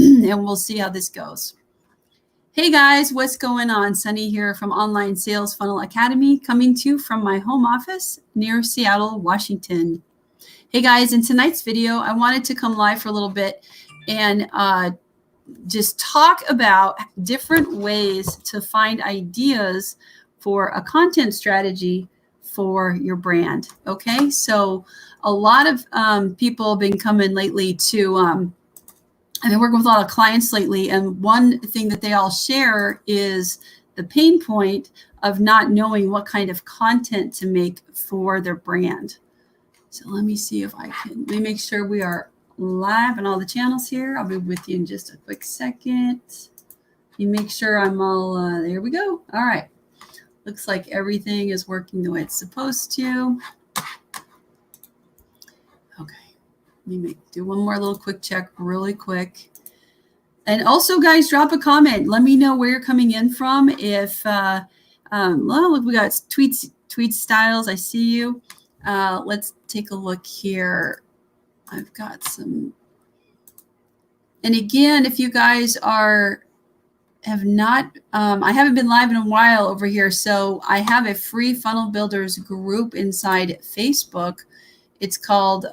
and we'll see how this goes. Hey guys, what's going on? Sunny here from Online Sales Funnel Academy, coming to you from my home office near Seattle, Washington. Hey guys, in tonight's video, I wanted to come live for a little bit and just talk about different ways to find ideas for a content strategy for your brand. Okay, so a lot of people have been coming lately to I've been working with a lot of clients lately, and one thing that they all share is the pain point of not knowing what kind of content to make for their brand. So let me see if I can, let me make sure we are live on all the channels here. I'll be with you in just a quick second. You make sure I'm all, there we go. All right. Looks like everything is working the way it's supposed to. Okay. Let me do one more little quick check really quick. And also, guys, drop a comment. Let me know where you're coming in from. If, well, look, we got tweet styles. I see you. Let's take a look here. I've got some. And again, if you guys have not, I haven't been live in a while over here. So I have a free funnel builders group inside Facebook. It's called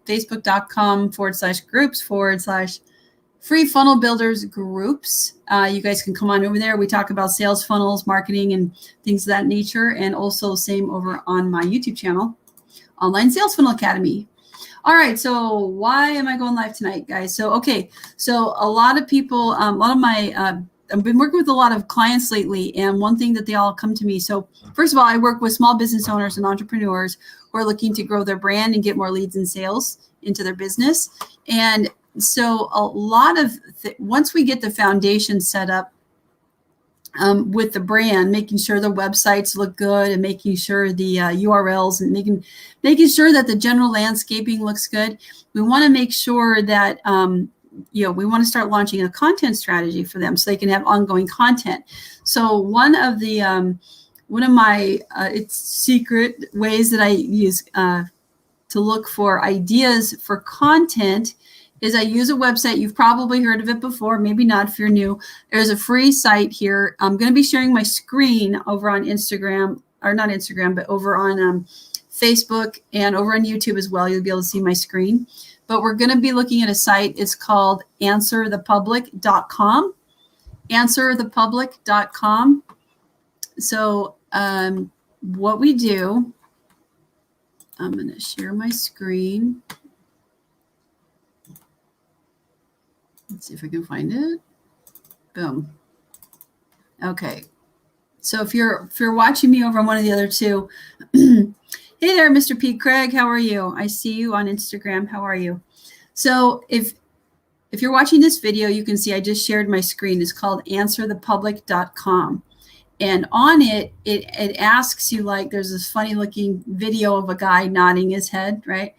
facebook.com/groups/free funnel builders groups. You guys can come on over there. We talk about sales funnels, marketing, and things of that nature. And also same over on my YouTube channel, Online Sales Funnel Academy. All right. So why am I going live tonight, guys? So, okay. So a lot of people, a lot of my, I've been working with a lot of clients lately, and one thing that they all come to me. So first of all, I work with small business owners and entrepreneurs who are looking to grow their brand and get more leads and sales into their business. And so a lot of, once we get the foundation set up with the brand, making sure the websites look good and making sure the URLs and making sure that the general landscaping looks good, we want to make sure that we want to start launching a content strategy for them so they can have ongoing content. So one of my it's secret ways that I use to look for ideas for content is I use a website. You've probably heard of it before, maybe not if you're new. There's a free site here. I'm going to be sharing my screen over on Instagram, or not Instagram, but over on Facebook and over on YouTube as well. You'll be able to see my screen. But we're going to be looking at a site. It's called answerthepublic.com. Answerthepublic.com. So what we do, I'm going to share my screen. Let's see if I can find it. Boom. Okay. So if you're watching me over on one of the other two, hey there, Mr. Pete Craig, how are you? I see you on Instagram. How are you? So if you're watching this video, you can see I just shared my screen. It's called answerthepublic.com. And on it asks you, like, there's this funny looking video of a guy nodding his head, right?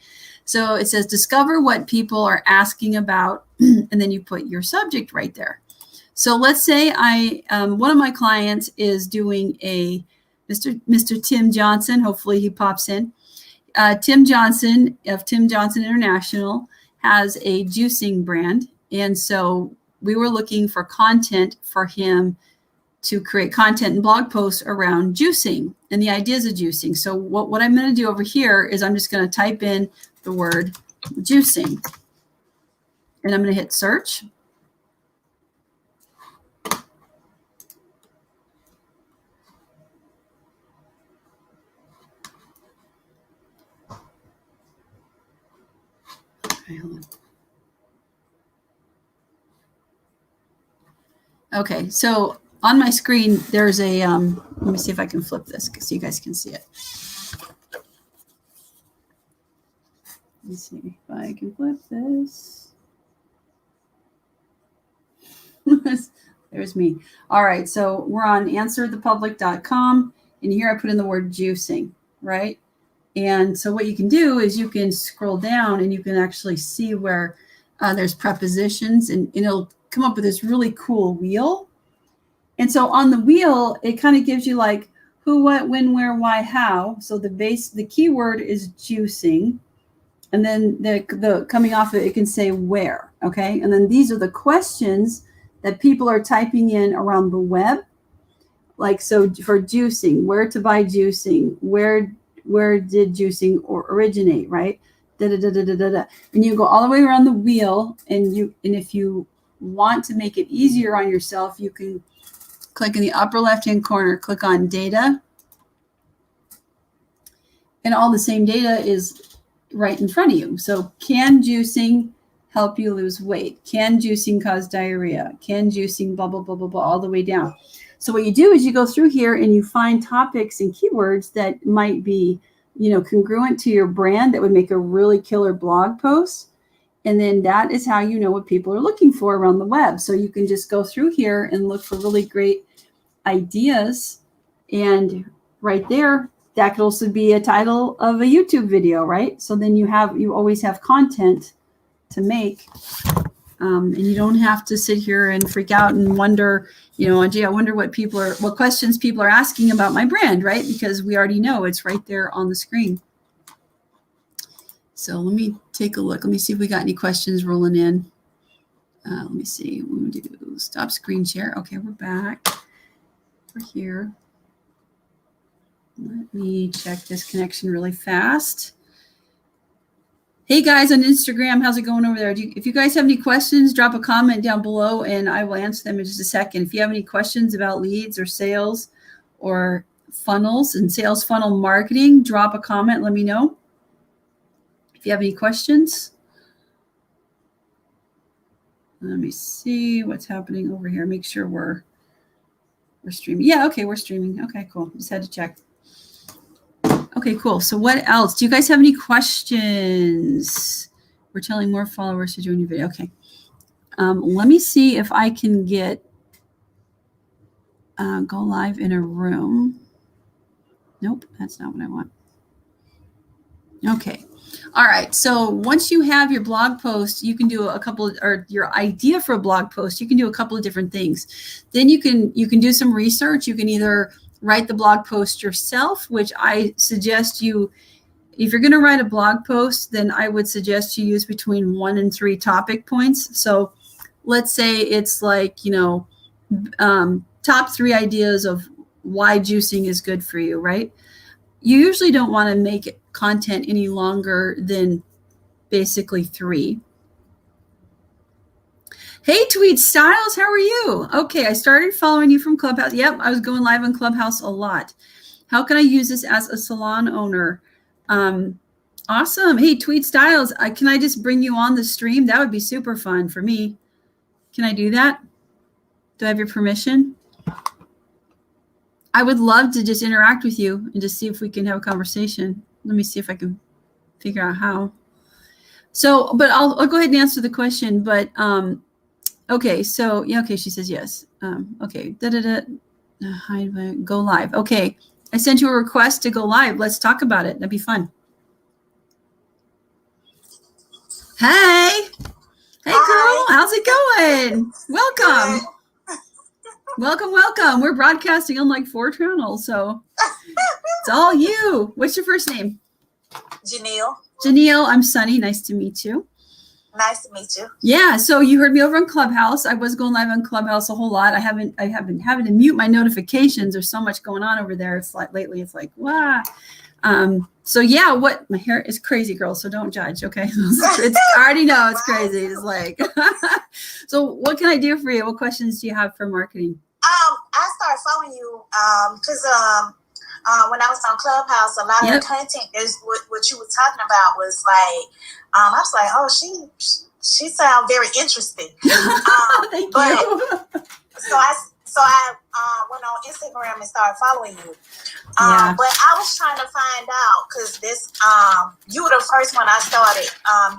So it says, discover what people are asking about, and then you put your subject right there. So let's say one of my clients is doing a Mr. Tim Johnson. Hopefully he pops in. Tim Johnson of Tim Johnson International has a juicing brand. And so we were looking for content for him to create content and blog posts around juicing and the ideas of juicing. So what I'm going to do over here is I'm just going to type in the word juicing, and I'm going to hit search. Okay, hold on. Okay, so on my screen, there's a, let me see if I can flip this so you guys can see it. Let me see if I can flip this. There's me. All right, so we're on answerthepublic.com, and here I put in the word juicing, right? And so what you can do is you can scroll down and you can actually see where there's prepositions, and it'll come up with this really cool wheel. And so on the wheel, it kind of gives you like who, what, when, where, why, how. So the keyword is juicing. And then the coming off of it, it can say where. Okay. And then these are the questions that people are typing in around the web. Like, so for juicing, where to buy juicing, where did juicing originate, right? Da, da, da, da, da, da, da. And you go all the way around the wheel, and if you want to make it easier on yourself, you can click in the upper left-hand corner, click on data, and all the same data is right in front of you. So can juicing help you lose weight? Can juicing cause diarrhea? Can juicing blah, blah, blah, blah, blah, all the way down. So what you do is you go through here and you find topics and keywords that might be, congruent to your brand, that would make a really killer blog post. And then that is how you know what people are looking for around the web. So you can just go through here and look for really great ideas. And right there, that could also be a title of a YouTube video, right? So then you always have content to make. And you don't have to sit here and freak out and wonder, gee, I wonder what questions people are asking about my brand, right? Because we already know it's right there on the screen. So let me take a look. Let me see if we got any questions rolling in. Let me see. We'll do stop screen share. Okay, we're back. We're here. Let me check this connection really fast. Hey guys on Instagram, how's it going over there? If you guys have any questions, drop a comment down below and I will answer them in just a second. If you have any questions about leads or sales or funnels and sales funnel marketing, drop a comment, let me know. If you have any questions. Let me see what's happening over here. Make sure we're streaming. Yeah, okay, we're streaming. Okay, cool. Just had to check. Okay, cool. So what else? Do you guys have any questions? We're telling more followers to join your video. Okay. Let me see if I can get go live in a room. Nope, that's not what I want. Okay. All right. So once you have your blog post, you can do a couple or your idea for a blog post, you can do a couple of different things. Then you can do some research. You can either write the blog post yourself, which I suggest you, if you're going to write a blog post, then I would suggest you use between 1 and 3 topic points. So let's say it's like, top 3 ideas of why juicing is good for you, right? You usually don't want to make content any longer than basically 3. Hey, Tweet Styles, how are you? Okay, I started following you from Clubhouse. Yep, I was going live on Clubhouse a lot. How can I use this as a salon owner? Awesome. Hey, Tweet Styles, can I just bring you on the stream? That would be super fun for me. Can I do that? Do I have your permission? I would love to just interact with you and just see if we can have a conversation. Let me see if I can figure out how. So, but I'll go ahead and answer the question. But okay, so yeah, okay, she says yes. Okay, go live. Okay, I sent you a request to go live. Let's talk about it. That'd be fun. Hey, girl, how's it going? Welcome. Welcome. We're broadcasting on like 4 channels, so it's all you. What's your first name? Janelle, I'm Sunny. Nice to meet you. Nice to meet you. Yeah, so you heard me over on Clubhouse. I was going live on Clubhouse a whole lot. I have been having to mute my notifications. There's so much going on over there. It's like lately, it's like, wow. So yeah, my hair is crazy, girl. So don't judge, okay? I already know it's crazy. It's like, so what can I do for you? What questions do you have for marketing? I started following you because when I was on Clubhouse, a lot of the content is what you were talking about was like, I was like, oh, she sounds very interesting. Thank you. So I went on Instagram and started following you. But I was trying to find out because you were the first one I started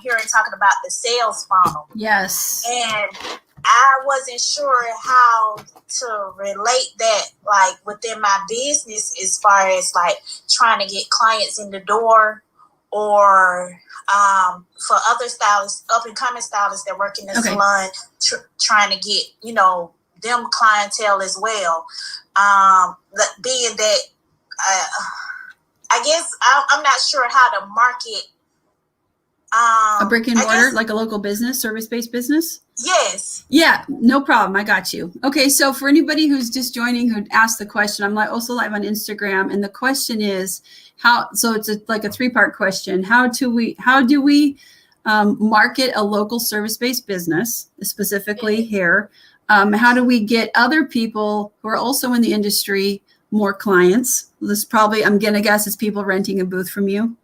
hearing talking about the sales funnel. Yes. And I wasn't sure how to relate that like within my business as far as like trying to get clients in the door or for other stylists, up and coming stylists that work in the salon, trying to get, them clientele as well. Being that, I guess I'm not sure how to market A brick and mortar, like a local business, service-based business? Yes. Yeah, no problem. I got you. Okay, so for anybody who's just joining who asked the question, I'm also live on Instagram, and the question is how. So it's like a three-part question. How do we market a local service-based business, specifically hair? How do we get other people who are also in the industry more clients? This probably, I'm gonna guess, it's people renting a booth from you.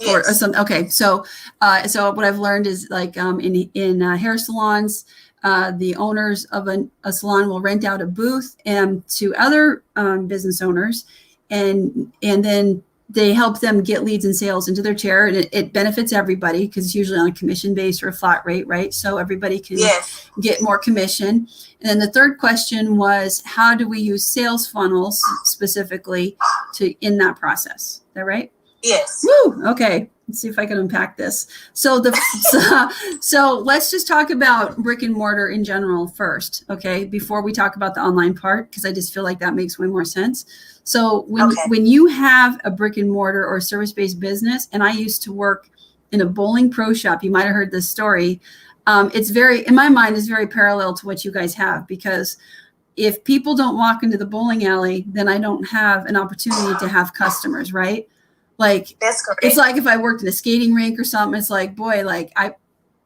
Yes. Or some. Okay, so what I've learned is like in hair salons, the owners of a salon will rent out a booth to other business owners, and then they help them get leads and sales into their chair, and it benefits everybody because it's usually on a commission base or a flat rate, right? So everybody can get more commission. And then the third question was, how do we use sales funnels specifically in that process? Is that right? Yes. Woo! Okay. Let's see if I can unpack this. So so let's just talk about brick and mortar in general first, okay? Before we talk about the online part, because I just feel like that makes way more sense. So when you have a brick and mortar or service-based business, and I used to work in a bowling pro shop, you might have heard this story. It's very, in my mind, is very parallel to what you guys have, because if people don't walk into the bowling alley, then I don't have an opportunity to have customers, right? Like, that's correct. It's like if I worked in a skating rink or something, it's like, boy, like how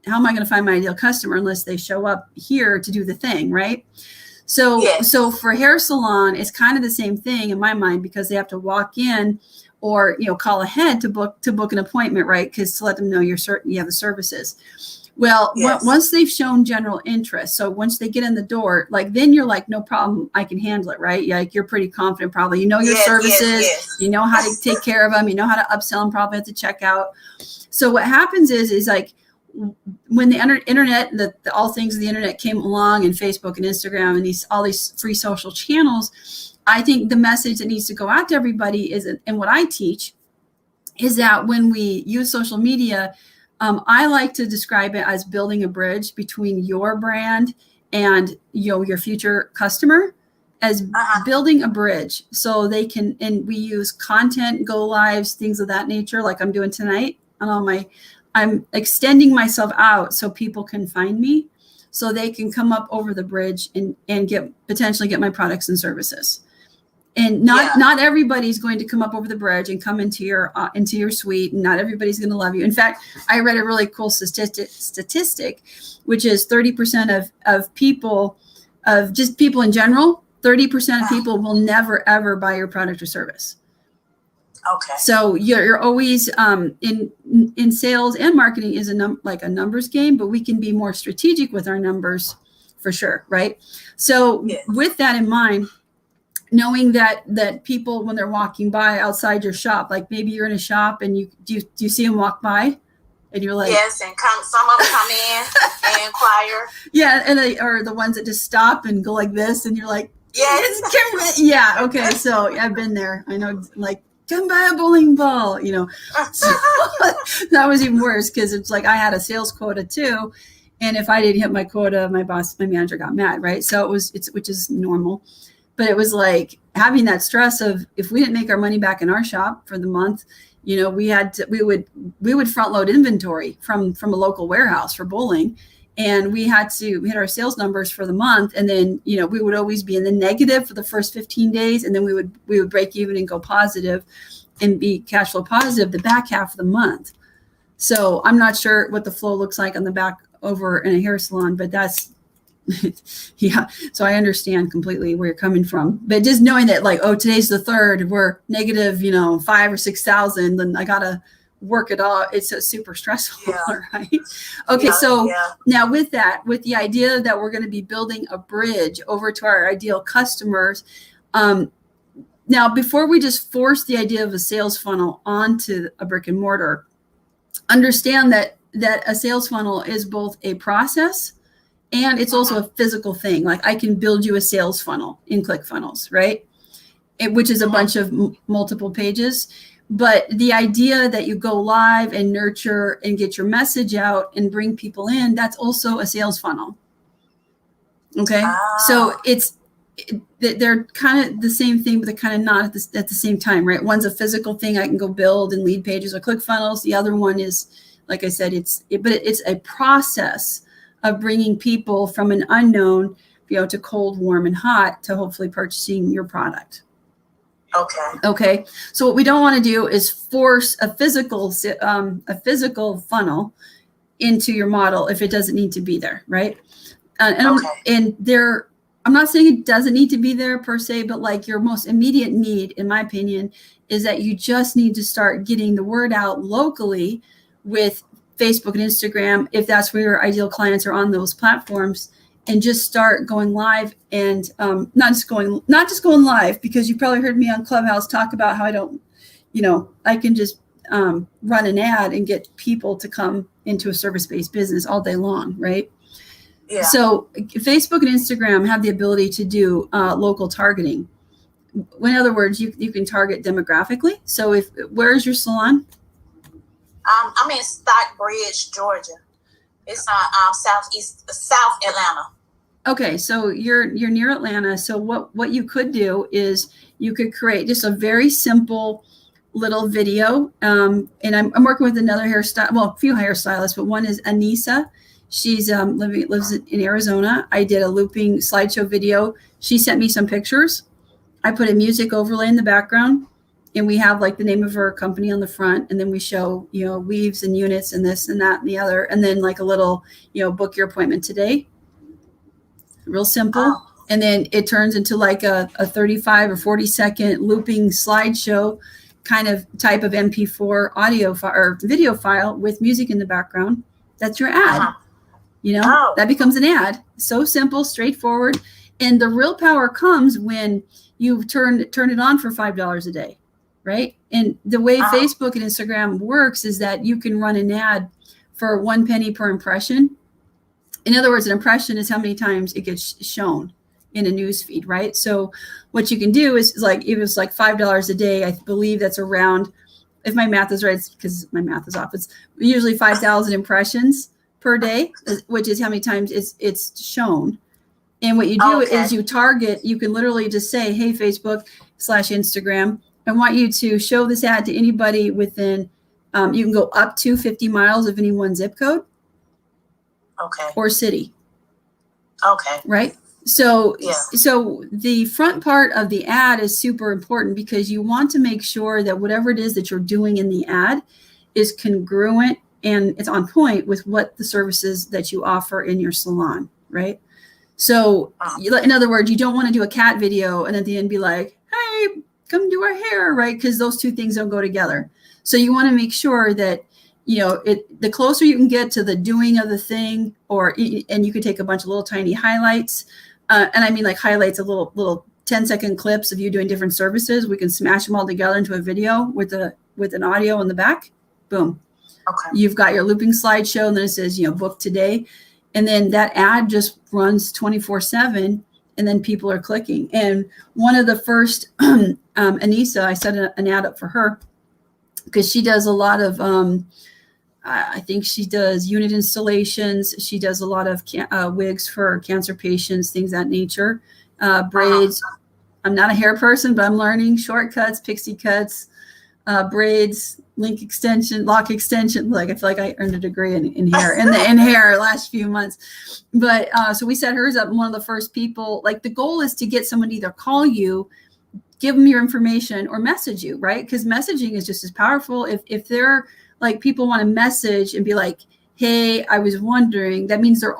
am I going to find my ideal customer unless they show up here to do the thing, right? So for hair salon, it's kind of the same thing in my mind, because they have to walk in or call ahead to book an appointment, right? Because to let them know you're certain you have the services. Well, once they've shown general interest, so once they get in the door, like then you're like, no problem, I can handle it, right? Like you're pretty confident, probably. You know your services, you know how to take care of them, you know how to upsell them, probably at the checkout. So what happens is like when the internet, all things of the internet came along, and Facebook and Instagram and all these free social channels, I think the message that needs to go out to everybody is, and what I teach is that when we use social media, I like to describe it as building a bridge between your brand and your future customer, as building a bridge so they can, and we use content, go lives, things of that nature, like I'm doing tonight on all I'm extending myself out so people can find me, so they can come up over the bridge and potentially get my products and services. And not everybody's going to come up over the bridge and come into your suite, and not everybody's going to love you. In fact, I read a really cool statistic, which is 30% of people, of just people in general, 30% of people will never ever buy your product or service. Okay. So you're always in sales and marketing is like a numbers game, but we can be more strategic with our numbers for sure, right? So with that in mind, knowing that people, when they're walking by outside your shop, like maybe you're in a shop and do you see them walk by, and you're like, yes, and some of them come in and inquire. Yeah, and they are the ones that just stop and go like this, and you're like, yes, yeah, okay. So I've been there. I know, like, come buy a bowling ball, So that was even worse, because it's like I had a sales quota too, and if I didn't hit my quota, my manager got mad, right? So which is normal. But it was like having that stress of, if we didn't make our money back in our shop for the month, we would front load inventory from a local warehouse for bowling, and we had to hit our sales numbers for the month. And then, we would always be in the negative for the first 15 days. And then we would break even and go positive and be cash flow positive the back half of the month. So I'm not sure what the flow looks like on the back over in a hair salon, but that's, yeah. So I understand completely where you're coming from, but just knowing that, like, oh, today's the 3rd, we're negative, 5,000 or 6,000, then I got to work it all. It's super stressful. Right. Okay. Now with the idea that we're going to be building a bridge over to our ideal customers. Now, before we just force the idea of a sales funnel onto a brick and mortar, understand that a sales funnel is both a process and it's also a physical thing. Like, I can build you a sales funnel in ClickFunnels, right? Which is a bunch of multiple pages. But the idea that you go live and nurture and get your message out and bring people in, that's also a sales funnel. Okay. So they're kind of the same thing, but they're kind of not at the same time, right? One's a physical thing I can go build and lead pages or ClickFunnels. The other one is like I said, but it's a process of bringing people from an unknown, to cold, warm, and hot to hopefully purchasing your product. Okay. So what we don't want to do is force a physical funnel into your model if it doesn't need to be there, right? I'm not saying it doesn't need to be there per se, but like your most immediate need, in my opinion, is that you just need to start getting the word out locally with Facebook and Instagram, if that's where your ideal clients are on those platforms, and just start going live and not just going live, because you probably heard me on Clubhouse talk about how I don't, I can just run an ad and get people to come into a service-based business all day long, right? Yeah. So Facebook and Instagram have the ability to do local targeting. In other words, you can target demographically. So where's your salon? I'm in Stockbridge, Georgia. It's South Atlanta. Okay, so you're near Atlanta. So what you could do is you could create just a very simple little video. And I'm working with another a few hairstylists, but one is Anissa. She's lives in Arizona. I did a looping slideshow video. She sent me some pictures. I put a music overlay in the background, and we have like the name of her company on the front, and then we show weaves and units and this and that and the other, and then like a little book your appointment today. Real simple. Oh. And then it turns into like a 35 or 40-second looping slideshow kind of type of MP4 audio or video file with music in the background. That's your ad. That becomes an ad. So simple, straightforward. And the real power comes when you turn it on for $5 a day, right? And the way Facebook and Instagram works is that you can run an ad for 1 penny per impression. In other words, an impression is how many times it gets shown in a news feed, right? So what you can do is like, it was like $5 a day. I believe that's around, if my math is right, it's because my math is off. It's usually 5,000 impressions per day, which is how many times it's shown. And what you do is you target, you can literally just say, hey, Facebook/Instagram, I want you to show this ad to anybody within, you can go up to 50 miles of any one zip code. Or city. Right. So the front part of the ad is super important, because you want to make sure that whatever it is that you're doing in the ad is congruent and it's on point with what the services that you offer in your salon, right? So in other words, you don't want to do a cat video and at the end be like, hey, come do our hair, right? Because those two things don't go together. So you want to make sure that the closer you can get to the doing of the thing, and you could take a bunch of little tiny highlights, and I mean like highlights of little 10-second clips of you doing different services. We can smash them all together into a video with an audio in the back. Boom. You've got your looping slideshow, and then it says book today, and then that ad just runs 24/7, and then people are clicking. And one of the first, Anissa, I set an ad up for her because she does a lot of. I think she does unit installations. She does a lot of wigs for cancer patients, things of that nature. Braids. I'm not a hair person, but I'm learning shortcuts, pixie cuts, braids, lock extension. Like I feel like I earned a degree in hair in hair last few months. But so we set hers up. And one of the first people, like the goal is to get someone to either call you, give them your information, or message you, right? Because messaging is just as powerful. If they're like people want to message and be like, hey, I was wondering, that means they're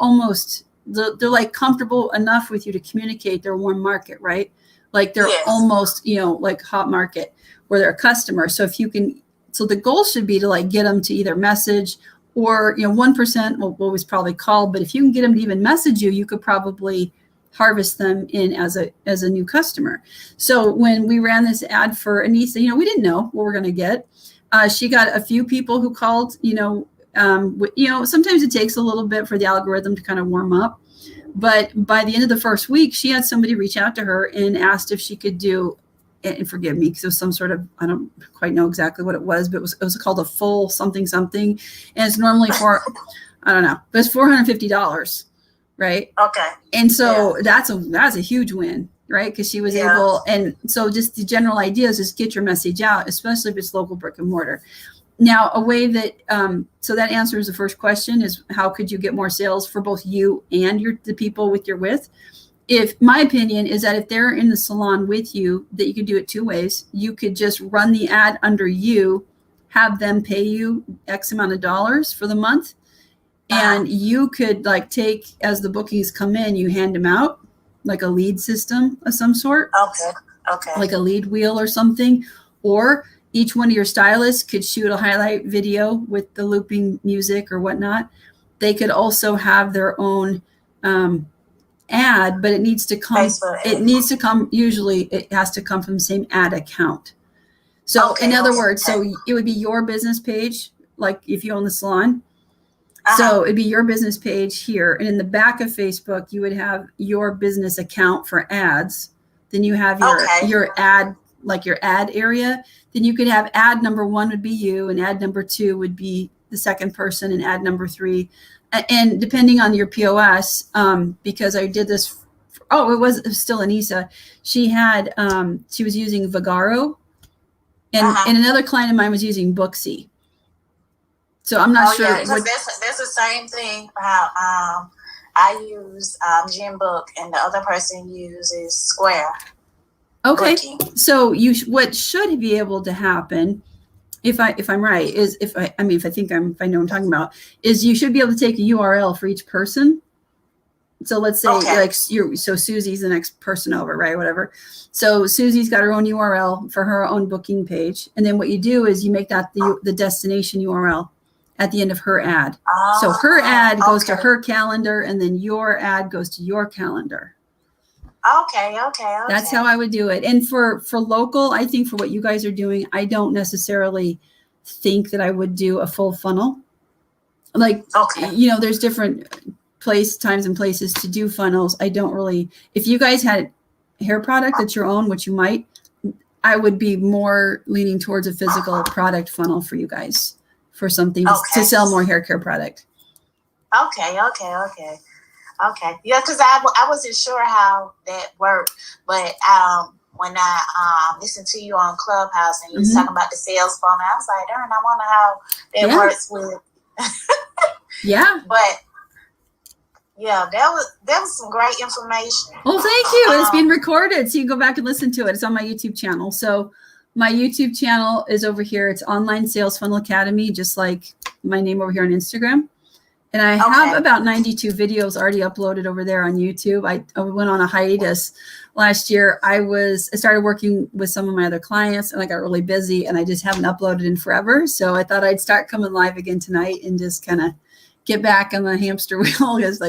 like comfortable enough with you to communicate their warm market, right? Like they're almost, like hot market where they're a customer. So if you can, so the goal should be to like get them to either message or, 1% will always probably call, but if you can get them to even message you, you could probably harvest them in as a new customer. So when we ran this ad for Anissa, we didn't know what we're going to get. She got a few people who called, sometimes it takes a little bit for the algorithm to kind of warm up. But by the end of the first week, she had somebody reach out to her and asked if she could do, and forgive me, because it was some sort of, I don't quite know exactly what it was, but it was called a full something. And it's normally for, I don't know, but it's $450, right? And so that's a huge win, right? Because she was able, and so just the general idea is just get your message out, especially if it's local brick and mortar. Now, a way that, so that answers the first question is how could you get more sales for both you and the people with you're with? If my opinion is that if they're in the salon with you, that you could do it two ways. You could just run the ad under you, have them pay you X amount of dollars for the month. And you could like take, as the bookings come in, you hand them out like a lead system of some sort. Okay. Like a lead wheel or something. Or each one of your stylists could shoot a highlight video with the looping music or whatnot. They could also have their own ad, but it needs to come. Usually it has to come from the same ad account. So in other words, so it would be your business page, like if you own the salon. So it'd be your business page here. And in the back of Facebook, you would have your business account for ads. Then you have your ad, like your ad area. Then you could have ad number 1 would be you, and ad number 2 would be the second person, and ad number 3. And depending on your POS, because I did this, it was still Anissa. She had, she was using Vagaro, and another client of mine was using Booksy. So I'm not sure. Yeah, that's the same thing. How I use Gymbook, and the other person uses Square. Okay, Booking. so what should be able to happen, if I'm right, is if I know what I'm talking about, is you should be able to take a URL for each person. So let's say so Susie's the next person over, right? Whatever. So Susie's got her own URL for her own booking page, and then what you do is you make that the destination URL at the end of her ad. So her ad goes to her calendar, and then your ad goes to your calendar. Okay. That's how I would do it. And for local, I think for what you guys are doing, I don't necessarily think that I would do a full funnel. Like, there's different times and places to do funnels. I don't really, if you guys had hair product that's your own, which you might, I would be more leaning towards a physical product funnel for you guys for something to sell more hair care product. Okay. Yeah, because I wasn't sure how that worked, but when I listened to you on Clubhouse and you was talking about the sales funnel, I was like, darn, I wonder how that works with. But yeah, that was some great information. Well, thank you. It's being recorded, so you can go back and listen to it. It's on my YouTube channel. So my YouTube channel is over here. It's Online Sales Funnel Academy, just like my name over here on Instagram. And I have about 92 videos already uploaded over there on YouTube. I went on a hiatus last year. I started working with some of my other clients, and I got really busy, and I just haven't uploaded in forever. So I thought I'd start coming live again tonight and just kind of get back on the hamster wheel, because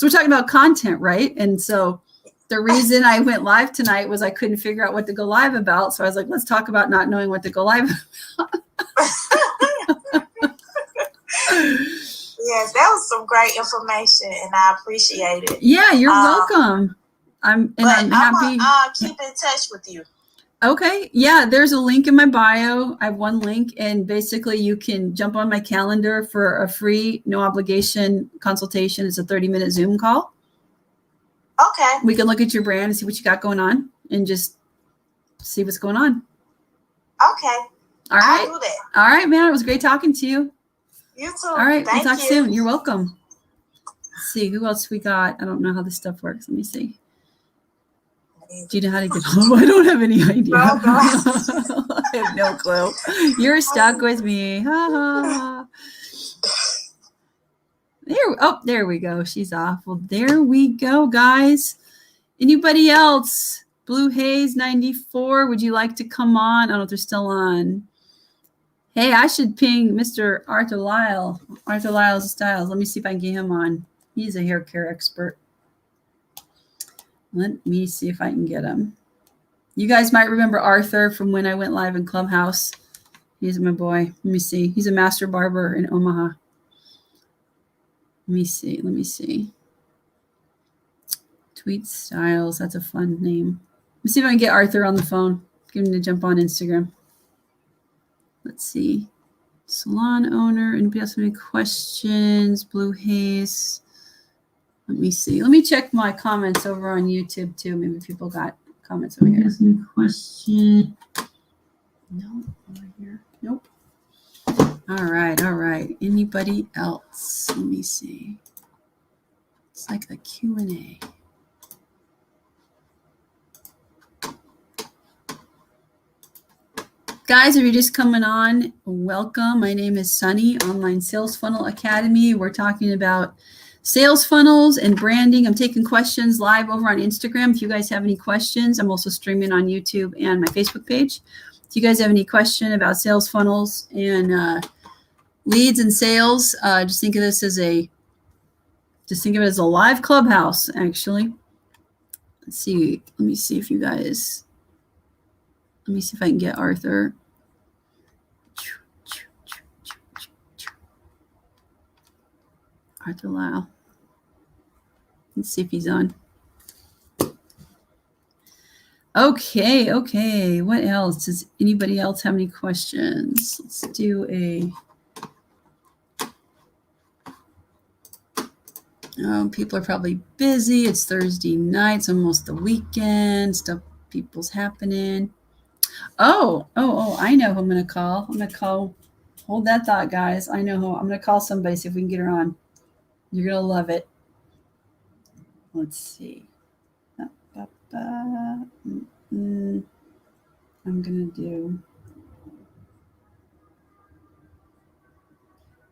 we're talking about content, right? And so the reason I went live tonight was I couldn't figure out what to go live about. So I was like, let's talk about not knowing what to go live about. Yes, that was some great information, and I appreciate it. Yeah, you're welcome. I'm happy. I'll keep in touch with you. Okay. Yeah, there's a link in my bio. I have one link, and basically you can jump on my calendar for a free, no obligation consultation. It's a 30-minute Zoom call. Okay. We can look at your brand and see what you got going on and just see what's going on. Okay. All right. I'll do that. All right, man. It was great talking to you. You too. All right. Thank we'll talk you. soon. You're welcome. Let's see who else we got. I don't know how this stuff works. Let me see. Do you know how to get home? I don't have any idea. No. I have no clue. You're stuck with me. Ha ha. There we go. She's off. Well, there we go, guys. Anybody else? Blue Haze 94. Would you like to come on? I don't know if they're still on. Hey, I should ping Mr. Arthur Lyle. Arthur Lyle's Styles. Let me see if I can get him on. He's a hair care expert. Let me see if I can get him. You guys might remember Arthur from when I went live in Clubhouse. He's my boy. Let me see. He's a master barber in Omaha. Let me see. Tweet Styles. That's a fun name. Let me see if I can get Arthur on the phone. Get him to jump on Instagram. Let's see. Salon owner. Anybody else have any questions? Blue Haze. Let me see. Let me check my comments over on YouTube too. Maybe people got comments over here. Any question? No, over here. Nope. All right. Anybody else? Let me see. It's like the Q&A. Guys, if you're just coming on, welcome. My name is Sunny, Online Sales Funnel Academy. We're talking about sales funnels and branding. I'm taking questions live over on Instagram. If you guys have any questions, I'm also streaming on YouTube and my Facebook page. If you guys have any question about sales funnels and leads and sales, just think of this as it as a live clubhouse, actually. Let's see. Let me see if I can get Arthur. Arthur Lau. Let's see if he's on. Okay. What else? Does anybody else have any questions? Let's do a... people are probably busy. It's Thursday night. It's almost the weekend. People's happening. Oh, I know who I'm going to call. Hold that thought, guys. I know who. I'm going to call somebody, see if we can get her on. You're going to love it. Let's see. I'm going to do...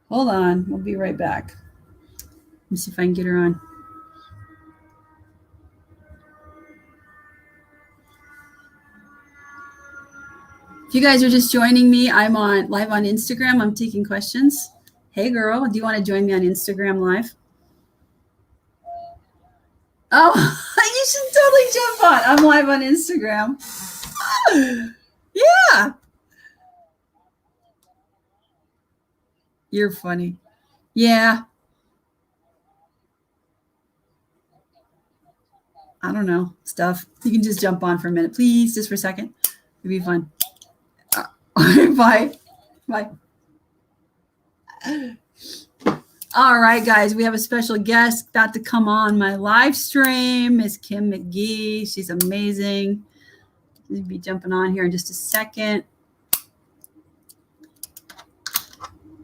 Hold on. We'll be right back. Let me see if I can get her on. If you guys are just joining me, I'm live on Instagram. I'm taking questions. Hey, girl, do you want to join me on Instagram live? Oh, you should totally jump on. I'm live on Instagram. Yeah. You're funny. Yeah. I don't know. Stuff. You can just jump on for a minute, please, just for a second. It'd be fun. Bye. All right, guys, we have a special guest about to come on my live stream, Miss Kim McGee. She's amazing. She'll be jumping on here in just a second.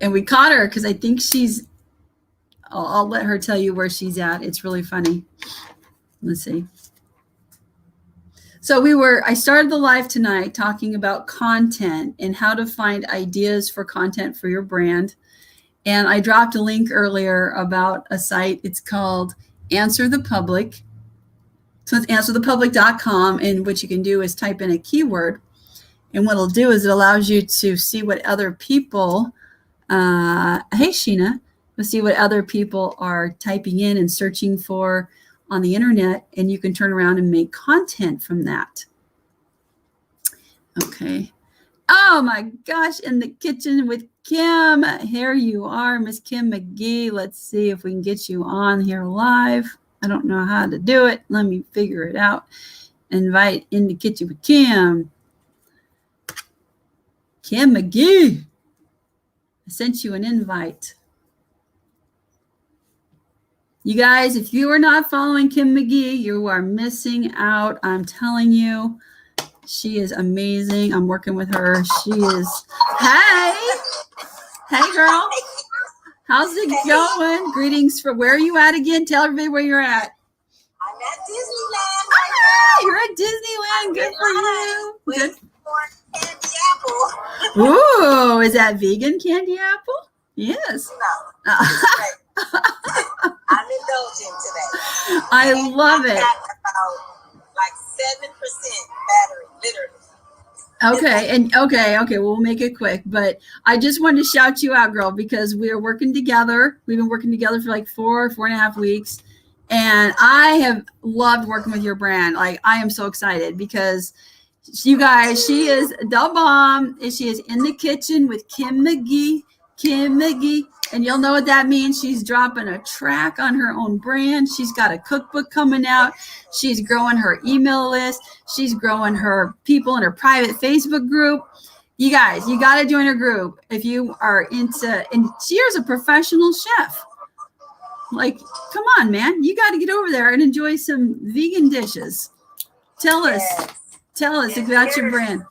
And we caught her because I think I'll let her tell you where she's at. It's really funny. Let's see. So I started the live tonight talking about content and how to find ideas for content for your brand. And I dropped a link earlier about a site. It's called Answer the Public. So it's answerthepublic.com, and what you can do is type in a keyword. And what it'll do is it allows you to see what other people, hey, Sheena, you'll see what other people are typing in and searching for on the internet, and you can turn around and make content from that. Okay. Oh my gosh, in the kitchen with Kim. Here you are, Miss Kim McGee. Let's see if we can get you on here live. I don't know how to do it. Let me figure it out. Invite in the kitchen with Kim. Kim McGee. I sent you an invite. You guys, if you are not following Kim McGee, you are missing out. I'm telling you, she is amazing. I'm working with her. She is. Hey, girl. How's it going? Greetings from where are you at again? Tell everybody where you're at. I'm at Disneyland. Ah, you're at Disneyland. Good for you. Good. For candy apple. Ooh, is that vegan candy apple? Yes. No. I'm indulging today. I love it. About like 7% battery, literally. Okay. We'll make it quick, but I just wanted to shout you out, girl, because we are working together. We've been working together for like 4.5 weeks, and I have loved working with your brand. Like, I am so excited because you guys, she is the bomb. She is in the kitchen with Kim McGee. And you'll know what that means. She's dropping a track on her own brand. She's got a cookbook coming out. She's growing her email list. She's growing her people in her private Facebook group. You guys, you got to join her group if you are into, and she is a professional chef. Like, come on, man. You got to get over there and enjoy some vegan dishes. Tell us about your brand.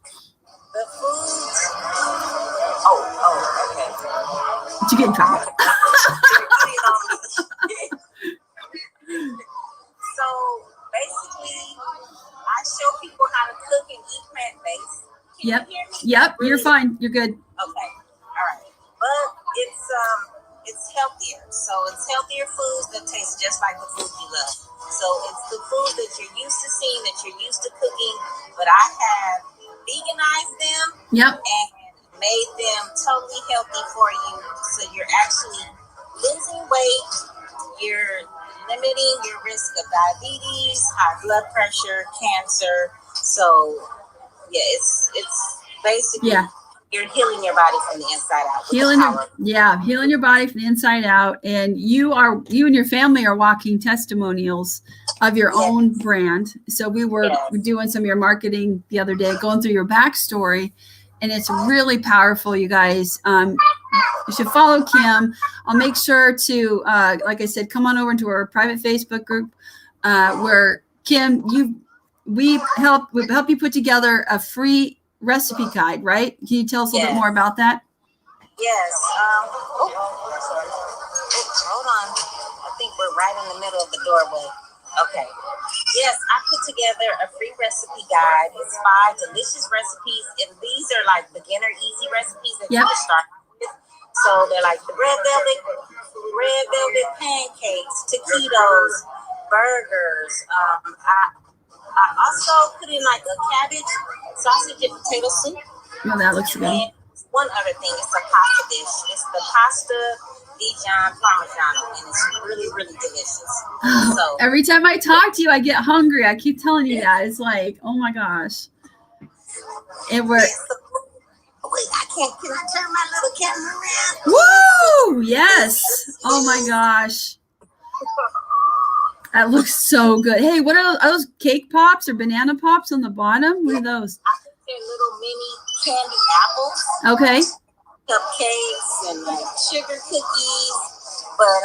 The food. Okay. Did you get in trouble? So basically, I show people how to cook and eat plant-based. Can Yep. you hear me? Yep. Really? You're fine. You're good. Okay. All right. But it's healthier. So it's healthier foods that taste just like the food you love. So it's the food that you're used to seeing, that you're used to cooking. But I have veganized them. Yep. And made them totally healthy for you. So you're actually losing weight. You're limiting your risk of diabetes, high blood pressure, cancer. So yeah, it's basically you're healing your body from the inside out. Healing your body from the inside out. And you and your family are walking testimonials of your own brand. So we were doing some of your marketing the other day, going through your backstory, and it's really powerful, you guys. You should follow Kim. I'll make sure to, like I said, come on over into our private Facebook group where Kim, we help you put together a free recipe guide, right? Can you tell us a little bit more about that? Yes. Hold on. I think we're right in the middle of the doorway. Okay. Yes, I put together a free recipe guide. It's 5 delicious recipes, and these are like beginner easy recipes that you can start with. So they're like the red velvet pancakes, taquitos, burgers. I also put in like a cabbage, sausage, and potato soup. Oh, that looks good. And one other thing, it's a pasta dish. It's the pasta Dijon Parmigiano, and it's really, really delicious. So every time I talk to you, I get hungry. I keep telling you that. It's like, oh my gosh. And we're. Wait, can I turn my little camera around? Woo! Yes. Oh my gosh. That looks so good. Hey, what are those cake pops or banana pops on the bottom? What are those? I think they're little mini candy apples. Okay. Cupcakes and like sugar cookies. But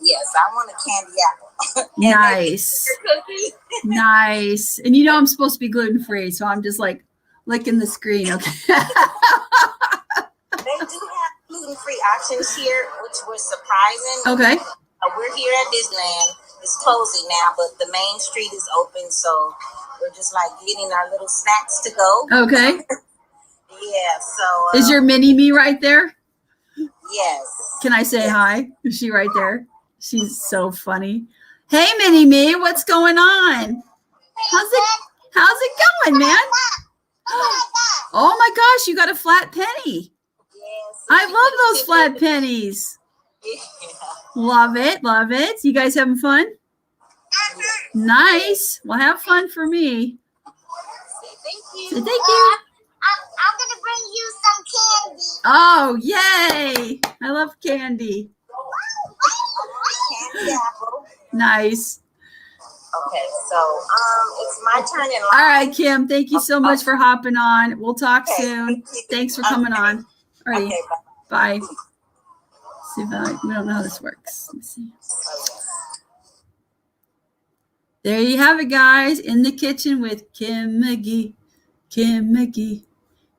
yes, I want a candy apple. Nice. Nice. And you know I'm supposed to be gluten-free, so I'm just like licking the screen. Okay. They do have gluten-free options here, which was surprising. Okay. We're here at Disneyland. It's closing now, but the main street is open, so we're just like getting our little snacks to go. Okay. Yeah, so is your mini me right there? Yes. Can I say hi? Is she right there? She's so funny. Hey, mini me, what's going on? How's it going, man? Oh my gosh, you got a flat penny. Yes. I love those flat pennies. Yeah. Love it, love it. You guys having fun? Nice. Well, have fun for me. Thank you. Thank you. I'm gonna bring you some candy. Oh, yay! I love candy. Candy apple. Nice. Okay, so it's my turn in line. All right, Kim. Thank you so much for hopping on. We'll talk soon. Thanks for coming on. All right. Okay, bye. See if we don't know how this works. Let me see. There you have it, guys. In the kitchen with Kim McGee. Kim McGee.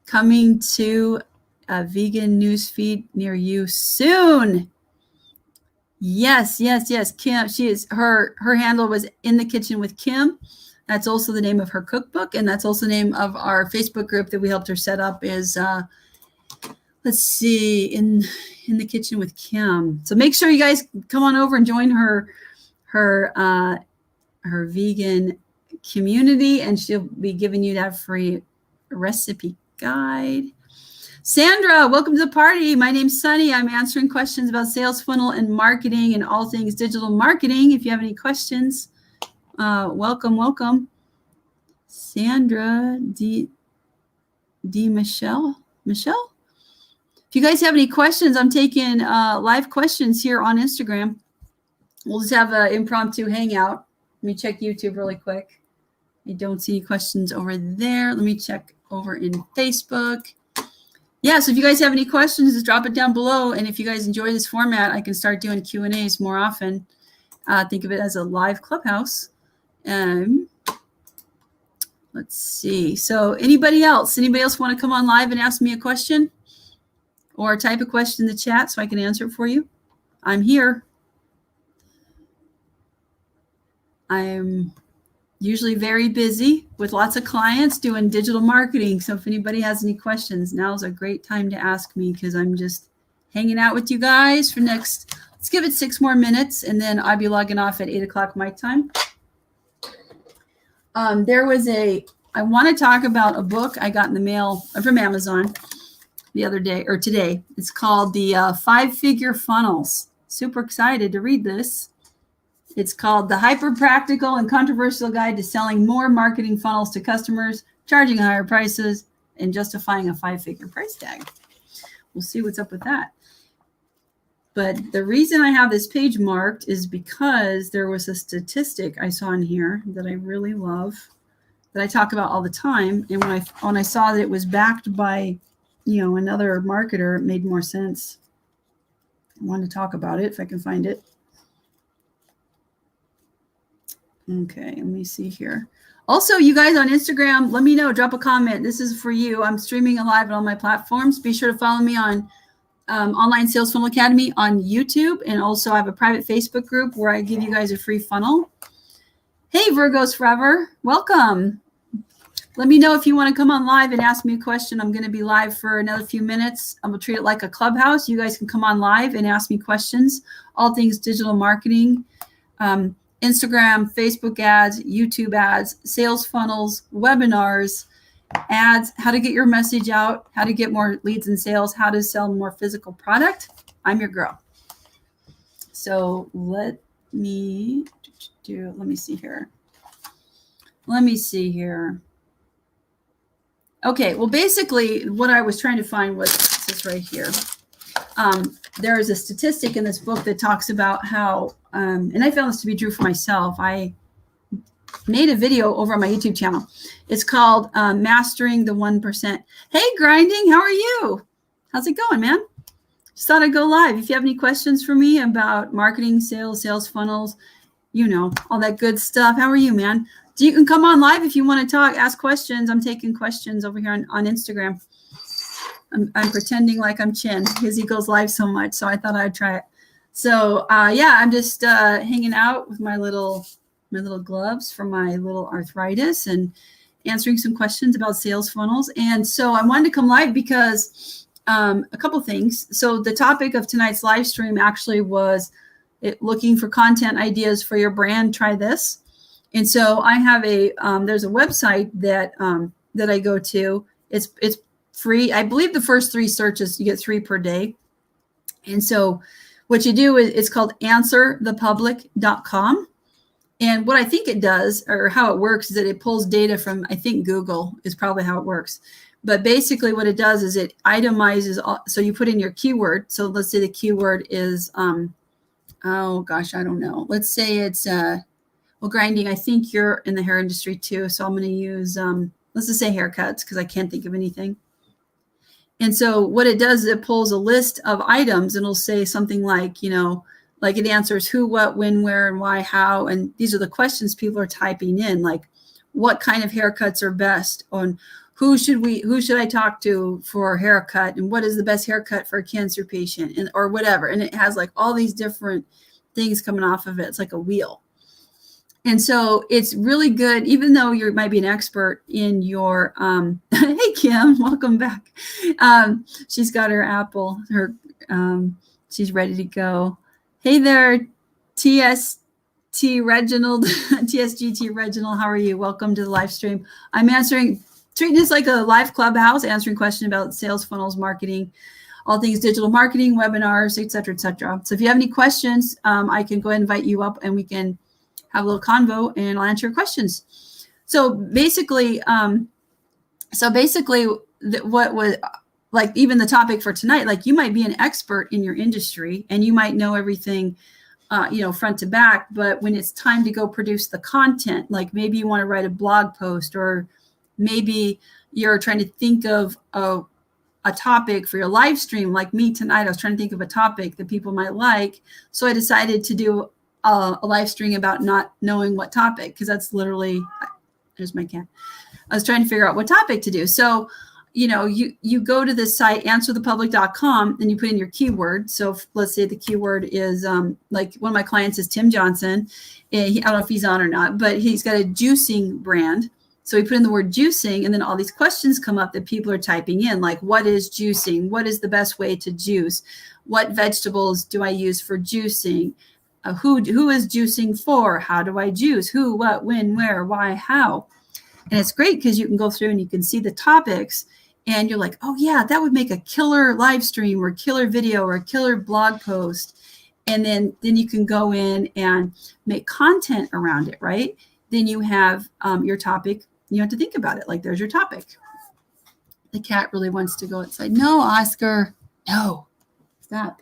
Coming to a vegan newsfeed near you soon. Yes. Kim, she is her handle was In the Kitchen with Kim. That's also the name of her cookbook, and that's also the name of our Facebook group that we helped her set up is let's see, in the Kitchen with Kim. So make sure you guys come on over and join her vegan community, and she'll be giving you that free recipe guide. Sandra, welcome to the party. My name's Sunny. I'm answering questions about sales funnel and marketing and all things digital marketing. If you have any questions, welcome. Sandra D. Michelle. If you guys have any questions, I'm taking live questions here on Instagram. We'll just have an impromptu hangout. Let me check YouTube really quick. I don't see any questions over there. Let me check over in Facebook. Yeah, so if you guys have any questions, just drop it down below. And if you guys enjoy this format, I can start doing Q&As more often. Think of it as a live clubhouse. Let's see. So anybody else want to come on live and ask me a question? or type a question in the chat so I can answer it for you. I'm here. I'm usually very busy with lots of clients doing digital marketing. So if anybody has any questions, now's a great time to ask me, because I'm just hanging out with you guys for let's give it 6 more minutes, and then I'll be logging off at 8 o'clock my time. I want to talk about a book I got in the mail from Amazon the other day, or today. It's called The 5-Figure Funnels. Super excited to read this. It's called The Hyper Practical and Controversial Guide to Selling More Marketing Funnels to Customers, Charging Higher Prices, and Justifying a 5-Figure Price Tag. We'll see what's up with that. But the reason I have this page marked is because there was a statistic I saw in here that I really love, that I talk about all the time. And when I saw that it was backed by, another marketer, it made more sense. I wanted to talk about it if I can find it. Okay, let me see here. Also, you guys on Instagram, let me know, drop a comment. This is for you. I'm streaming live on all my platforms. Be sure to follow me on Online Sales Funnel Academy on YouTube. And also I have a private Facebook group where I give you guys a free funnel. Hey, Virgos Forever, welcome. Let me know if you want to come on live and ask me a question. I'm going to be live for another few minutes. I'm going to treat it like a clubhouse. You guys can come on live and ask me questions, all things digital marketing, Instagram, Facebook ads, YouTube ads, sales funnels, webinars, ads, how to get your message out, how to get more leads and sales, how to sell more physical product. I'm your girl. So let me see here. Okay, well, basically what I was trying to find was this right here. There is a statistic in this book that talks about how, and I found this to be true for myself. I made a video over on my YouTube channel. It's called Mastering the 1%. Hey, Grinding, how are you? How's it going, man? Just thought I'd go live. If you have any questions for me about marketing, sales funnels, all that good stuff. How are you, man? You can come on live if you want to talk, ask questions. I'm taking questions over here on Instagram. I'm pretending like I'm Chin because he goes live so much. So I thought I'd try it. So I'm just hanging out with my little gloves for my little arthritis and answering some questions about sales funnels. And so I wanted to come live because a couple things. So the topic of tonight's live stream actually was looking for content ideas for your brand. Try this. And so I have there's a website that I go to. It's free. I believe the first 3 searches, you get 3 per day. And so what you do is it's called answerthepublic.com. And what I think it does, or how it works, is that it pulls data from, I think Google is probably how it works. But basically what it does is it itemizes, so you put in your keyword. So let's say the keyword is, oh gosh, I don't know. Let's say it's, Grinding, I think you're in the hair industry too. So I'm going to use, let's just say haircuts, because I can't think of anything. And so what it does is it pulls a list of items, and it'll say something like, like it answers who, what, when, where, and why, how. And these are the questions people are typing in, like what kind of haircuts are best, on who should I talk to for a haircut, and what is the best haircut for a cancer patient, and or whatever. And it has like all these different things coming off of it. It's like a wheel. And so it's really good, even though you might be an expert in your, hey, Kim, welcome back. She's got her apple, she's ready to go. Hey there, TST Reginald, TSGT Reginald, how are you? Welcome to the live stream. I'm treating this like a live clubhouse, answering questions about sales funnels, marketing, all things digital marketing, webinars, et cetera, et cetera. So if you have any questions, I can go ahead and invite you up and we can have a little convo and I'll answer your questions. So basically, what was like even the topic for tonight, like you might be an expert in your industry and you might know everything, front to back, but when it's time to go produce the content, like maybe you want to write a blog post, or maybe you're trying to think of a topic for your live stream. Like me tonight, I was trying to think of a topic that people might like. So I decided to do a live stream about not knowing what topic, because that's literally, there's my cat. I was trying to figure out what topic to do. So, you go to this site, answerthepublic.com, and you put in your keyword. So let's say the keyword is like one of my clients is Tim Johnson. And I don't know if he's on or not, but he's got a juicing brand. So we put in the word juicing, and then all these questions come up that people are typing in, like, what is juicing? What is the best way to juice? What vegetables do I use for juicing? Who is juicing for? How do I juice? Who, what, when, where, why, how? And it's great because you can go through and you can see the topics, and you're like, oh yeah, that would make a killer live stream or killer video or a killer blog post. And then you can go in and make content around it, right? Then you have your topic. You have to think about it. Like, there's your topic. The cat really wants to go outside. No, Oscar. No. Stop.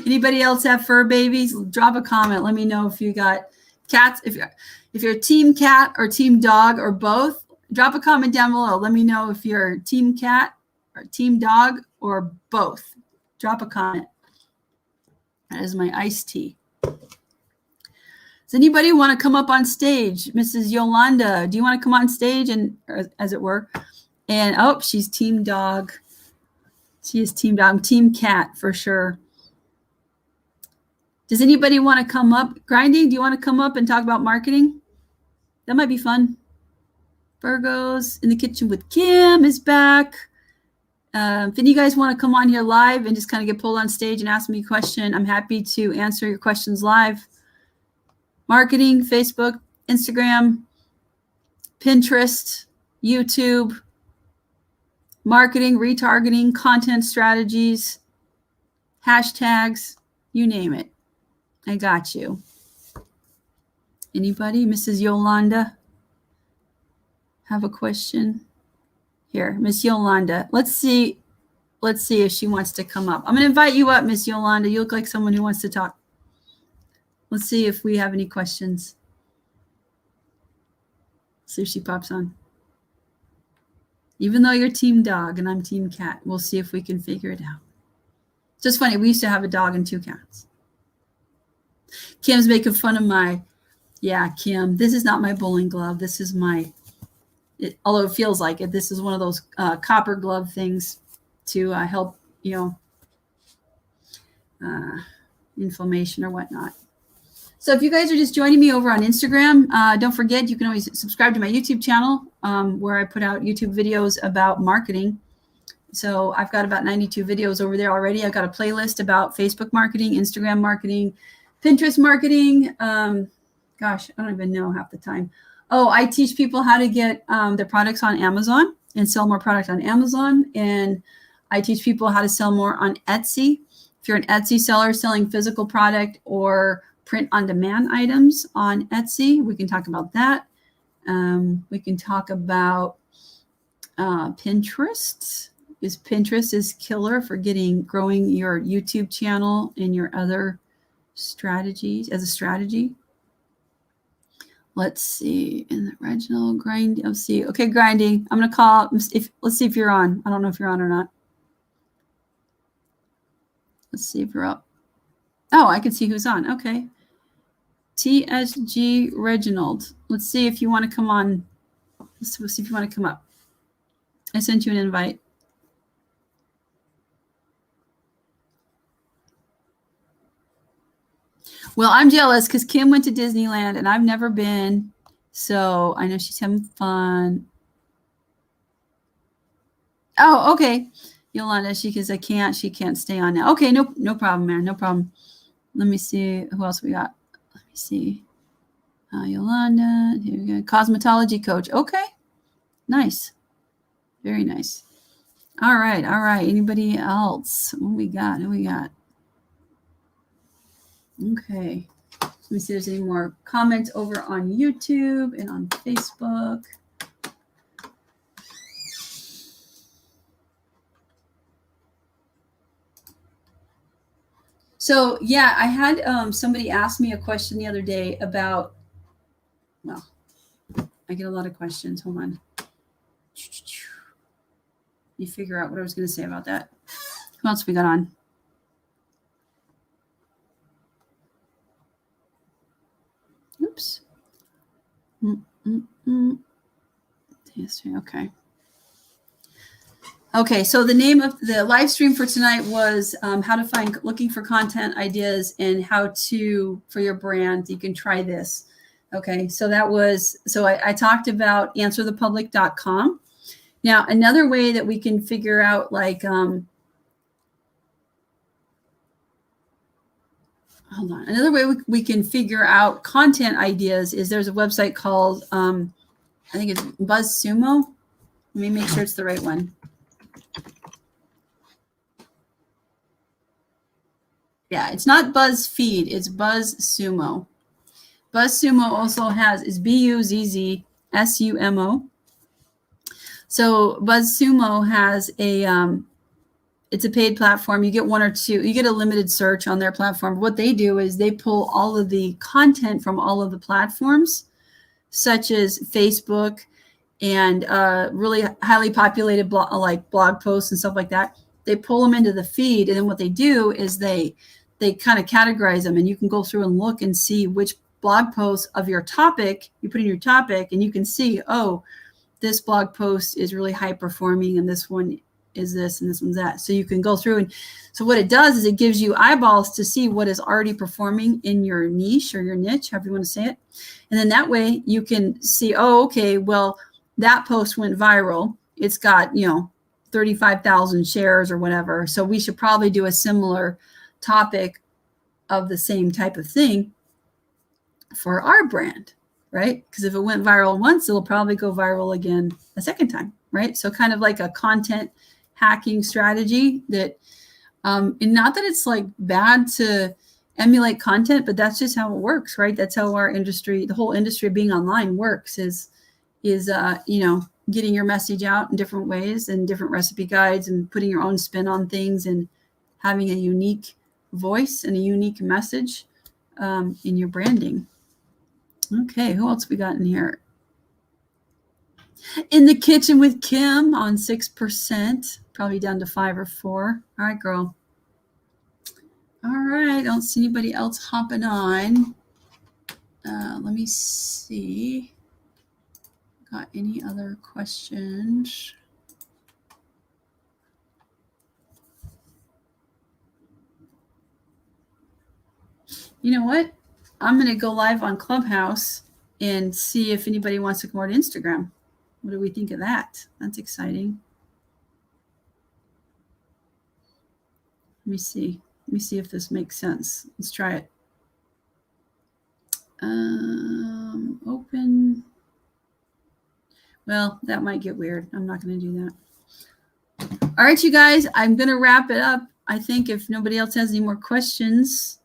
Anybody else have fur babies? Drop a comment. Let me know if you got cats. If you're team cat or team dog or both, drop a comment down below. Let me know if you're team cat or team dog or both. Drop a comment. That is my iced tea. Does anybody want to come up on stage? Mrs. Yolanda, do you want to come on stage and, or, as it were? And oh, she's team dog. She is team dog. I'm team cat for sure. Does anybody want to come up? Grinding, do you want to come up and talk about marketing? That might be fun. Virgos in the kitchen with Kim is back. If any of you guys want to come on here live and just kind of get pulled on stage and ask me a question, I'm happy to answer your questions live. Marketing, Facebook, Instagram, Pinterest, YouTube, marketing, retargeting, content strategies, hashtags, you name it. I got you. Anybody? Mrs. Yolanda have a question? Here, Miss Yolanda. Let's see if she wants to come up. I'm going to invite you up, Miss Yolanda. You look like someone who wants to talk. Let's see if we have any questions. See if she pops on. Even though you're team dog and I'm team cat, we'll see if we can figure it out. Just funny, we used to have a dog and 2 cats. Kim's making fun of yeah, Kim, this is not my bowling glove. This is although it feels like it, this is one of those copper glove things to help, inflammation or whatnot. So if you guys are just joining me over on Instagram, don't forget, you can always subscribe to my YouTube channel where I put out YouTube videos about marketing. So I've got about 92 videos over there already. I've got a playlist about Facebook marketing, Instagram marketing, Pinterest marketing. Gosh, I don't even know half the time. Oh, I teach people how to get their products on Amazon and sell more product on Amazon. And I teach people how to sell more on Etsy. If you're an Etsy seller selling physical product or print on demand items on Etsy, we can talk about that. We can talk about Pinterest. Pinterest is killer for growing your YouTube channel and your other strategies as a strategy. Let's see. In the original grinding. Let's see. Okay, grinding. I'm gonna call. Let's see if you're on. I don't know if you're on or not. Let's see if you're up. Oh, I can see who's on. Okay. TSG Reginald. Let's see if you want to come on. Let's see if you want to come up. I sent you an invite. Well, I'm jealous because Kim went to Disneyland and I've never been. So I know she's having fun. Oh, okay. Yolanda, she can't stay on now. Okay, no problem, man. No problem. Let me see who else we got. Let me see. Yolanda, here we go. Cosmetology coach. Okay. Nice. Very nice. All right. Anybody else? What we got? Who we got? Okay. Let me see if there's any more comments over on YouTube and on Facebook. So yeah, I had somebody ask me a question the other day about, well, I get a lot of questions. Hold on. You figure out what I was going to say about that. Who else we got on? Oops. Okay. Okay, so the name of the live stream for tonight was how to find looking for content ideas and how to for your brand. You can try this. Okay, so that was I talked about answerthepublic.com. Now another way that we can figure out like hold on, another way we can figure out content ideas is there's a website called I think it's Buzzsumo. Let me make sure it's the right one. Yeah, it's not BuzzFeed, it's Buzzsumo. Buzzsumo also is BUZZSUMO. So Buzzsumo has it's a paid platform. You get one or two, you get a limited search on their platform. What they do is they pull all of the content from all of the platforms, such as Facebook and really highly populated blog posts and stuff like that. They pull them into the feed, and then what they do is they kind of categorize them, and you can go through and look and see which blog posts of your topic you put in your topic, and you can see, oh, this blog post is really high performing, and this one is this, and this one's that. So you can go through, and so what it does is it gives you eyeballs to see what is already performing in your niche or your niche, however you want to say it. And then that way you can see, oh, okay, well, that post went viral. It's got, 35,000 shares or whatever. So we should probably do a similar topic of the same type of thing for our brand, right? Because if it went viral once, it'll probably go viral again a second time, right? So kind of like a content hacking strategy that, and not that it's like bad to emulate content, but that's just how it works, right? That's how our industry, the whole industry of being online works is getting your message out in different ways and different recipe guides and putting your own spin on things and having a unique voice and a unique message in your branding. Okay, who else we got in here? In the kitchen with Kim on 6%, probably down to 5 or 4. All right, girl. All right, I don't see anybody else hopping on. Let me see. Got any other questions? You know what? I'm going to go live on Clubhouse and see if anybody wants to come over to Instagram. What do we think of that? That's exciting. Let me see. Let me see if this makes sense. Let's try it. Open. Well, that might get weird. I'm not going to do that. All right, you guys, I'm going to wrap it up. I think if nobody else has any more questions,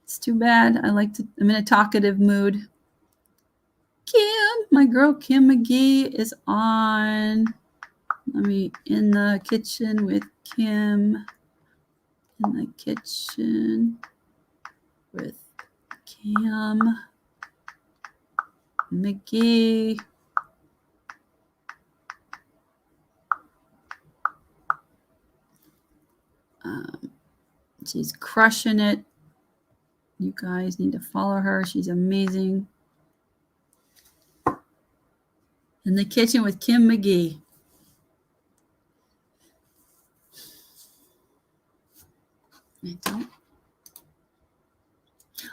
it's too bad. I'm in a talkative mood. Kim, my girl Kim McGee is on. Let me in the kitchen with Kim. In the kitchen with Kim McGee. She's crushing it. You guys need to follow her. She's amazing. In the kitchen with Kim McGee. I don't.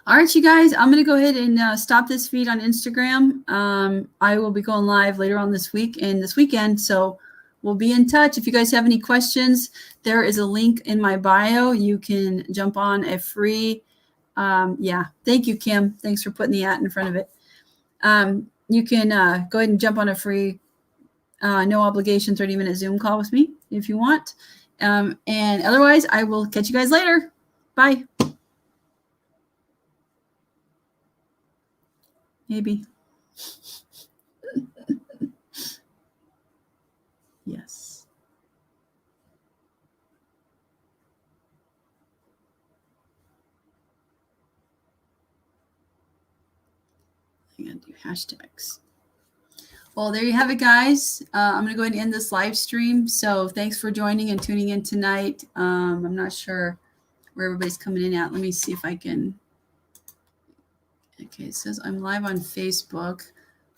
All right, you guys, I'm going to go ahead and stop this feed on Instagram. I will be going live later on this week and this weekend, so we'll be in touch. If you guys have any questions, there is a link in my bio. You can jump on a free, thank you, Kim. Thanks for putting the @ in front of it. You can go ahead and jump on a free, no obligation 30-minute Zoom call with me if you want. And otherwise, I will catch you guys later. Bye. Maybe. Yes. I'm going to do hashtags. Well, there you have it, guys. I'm going to go ahead and end this live stream. So thanks for joining and tuning in tonight. I'm not sure where everybody's coming in at. Let me see if I can. Okay, it says I'm live on Facebook.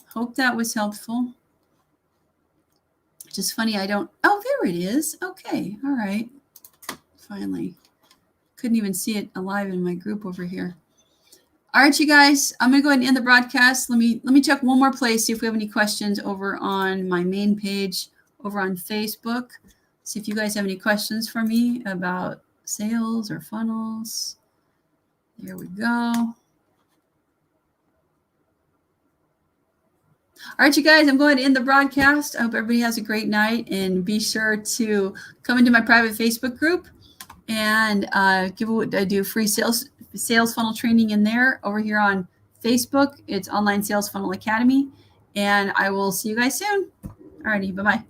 Hope that was helpful. Just funny, I don't. Oh, there there it is. Okay. All right. Finally. Couldn't even see it alive in my group over here. All right, you guys, I'm going to go ahead and end the broadcast. Let me check one more place, see if we have any questions over on my main page over on Facebook. See if you guys have any questions for me about sales or funnels. There we go. All right, you guys, I'm going to end the broadcast. I hope everybody has a great night, and be sure to come into my private Facebook group and I do free sales funnel training in there. Over here on Facebook, it's Online Sales Funnel Academy, and I will see you guys soon. All righty, bye-bye.